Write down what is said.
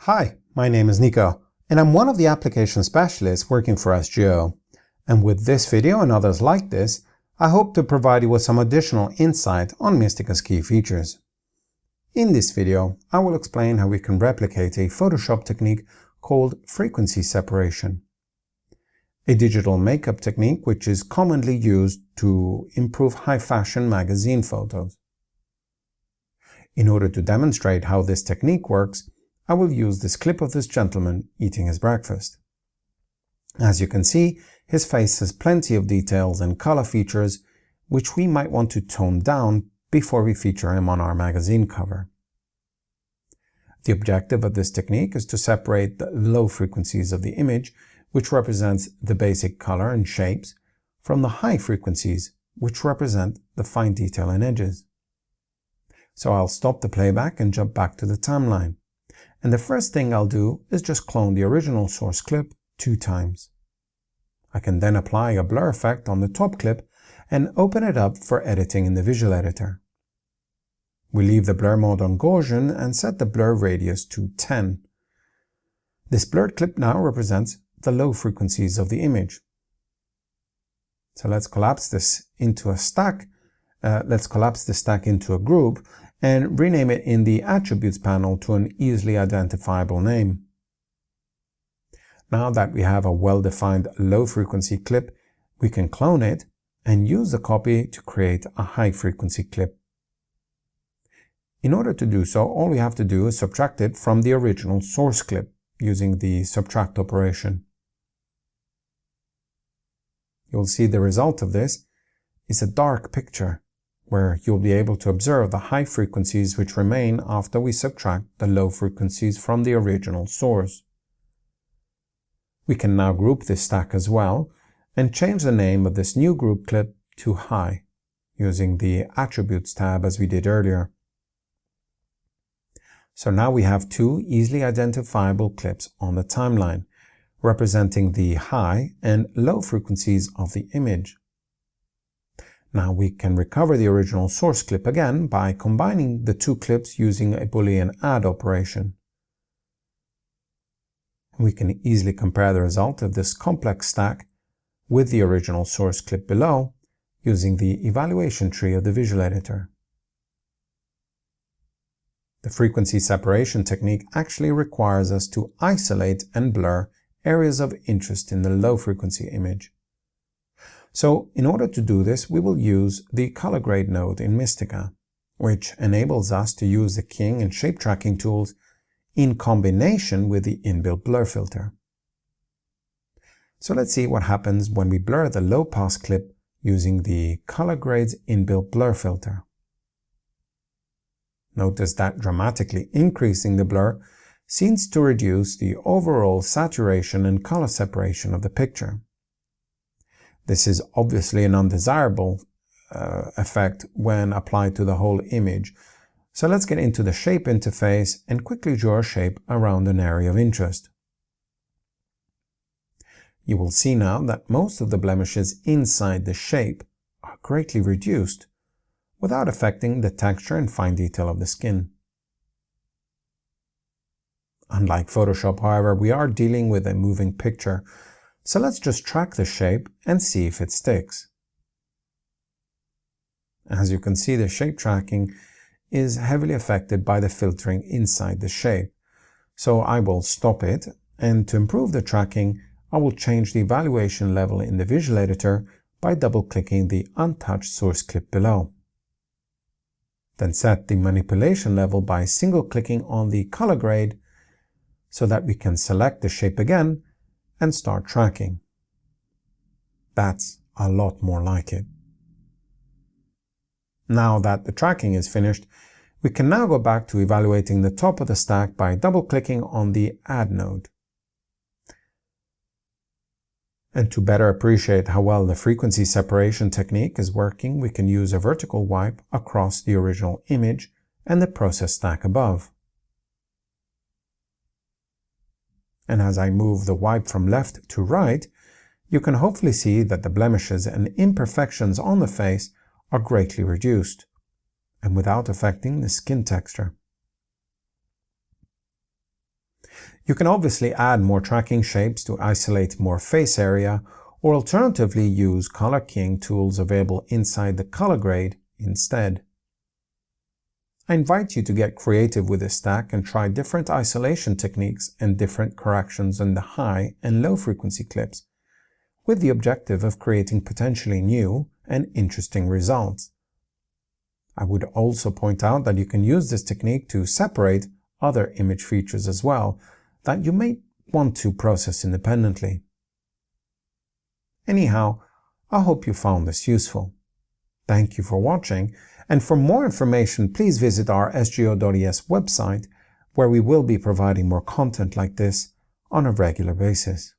Hi, my name is Nico, and I'm one of the application specialists working for Sgo. And with this video and others like this, I hope to provide you with some additional insight on Mistika's key features. In this video, I will explain how we can replicate a Photoshop technique called frequency separation, a digital makeup technique which is commonly used to improve high-fashion magazine photos. In order to demonstrate how this technique works, I will use this clip of this gentleman eating his breakfast. As you can see, his face has plenty of details and color features which we might want to tone down before we feature him on our magazine cover. The objective of this technique is to separate the low frequencies of the image, which represents the basic color and shapes, from the high frequencies, which represent the fine detail and edges. So I'll stop the playback and jump back to the timeline. And the first thing I'll do is just clone the original source clip 2 times. I can then apply a blur effect on the top clip and open it up for editing in the visual editor. We leave the blur mode on Gaussian and set the blur radius to 10. This blurred clip now represents the low frequencies of the image. So let's collapse this into a stack. Let's collapse the stack into a group and rename it in the Attributes panel to an easily identifiable name. Now that we have a well-defined low-frequency clip, we can clone it and use the copy to create a high-frequency clip. In order to do so, all we have to do is subtract it from the original source clip using the subtract operation. You'll see the result of this is a dark picture, where you'll be able to observe the high frequencies which remain after we subtract the low frequencies from the original source. We can now group this stack as well and change the name of this new group clip to high, using the Attributes tab as we did earlier. So now we have 2 easily identifiable clips on the timeline, representing the high and low frequencies of the image. Now we can recover the original source clip again by combining the 2 clips using a Boolean add operation. We can easily compare the result of this complex stack with the original source clip below using the evaluation tree of the visual editor. The frequency separation technique actually requires us to isolate and blur areas of interest in the low frequency image. So in order to do this, we will use the color grade node in Mistika, which enables us to use the keying and shape tracking tools in combination with the inbuilt blur filter. So let's see what happens when we blur the low pass clip using the color grade's inbuilt blur filter. Notice that dramatically increasing the blur seems to reduce the overall saturation and color separation of the picture. This is obviously an undesirable effect when applied to the whole image. So let's get into the shape interface and quickly draw a shape around an area of interest. You will see now that most of the blemishes inside the shape are greatly reduced without affecting the texture and fine detail of the skin. Unlike Photoshop, however, we are dealing with a moving picture. So let's just track the shape and see if it sticks. As you can see, the shape tracking is heavily affected by the filtering inside the shape. So I will stop it, and to improve the tracking, I will change the evaluation level in the visual editor by double-clicking the untouched source clip below. Then set the manipulation level by single-clicking on the color grade so that we can select the shape again and start tracking. That's a lot more like it. Now that the tracking is finished, we can now go back to evaluating the top of the stack by double-clicking on the Add node. And to better appreciate how well the frequency separation technique is working, we can use a vertical wipe across the original image and the process stack above. And as I move the wipe from left to right, you can hopefully see that the blemishes and imperfections on the face are greatly reduced, and without affecting the skin texture. You can obviously add more tracking shapes to isolate more face area, or alternatively use color keying tools available inside the color grade instead. I invite you to get creative with this stack and try different isolation techniques and different corrections in the high and low frequency clips, with the objective of creating potentially new and interesting results. I would also point out that you can use this technique to separate other image features as well that you may want to process independently. Anyhow, I hope you found this useful. Thank you for watching, and for more information please visit our sgo.es website, where we will be providing more content like this on a regular basis.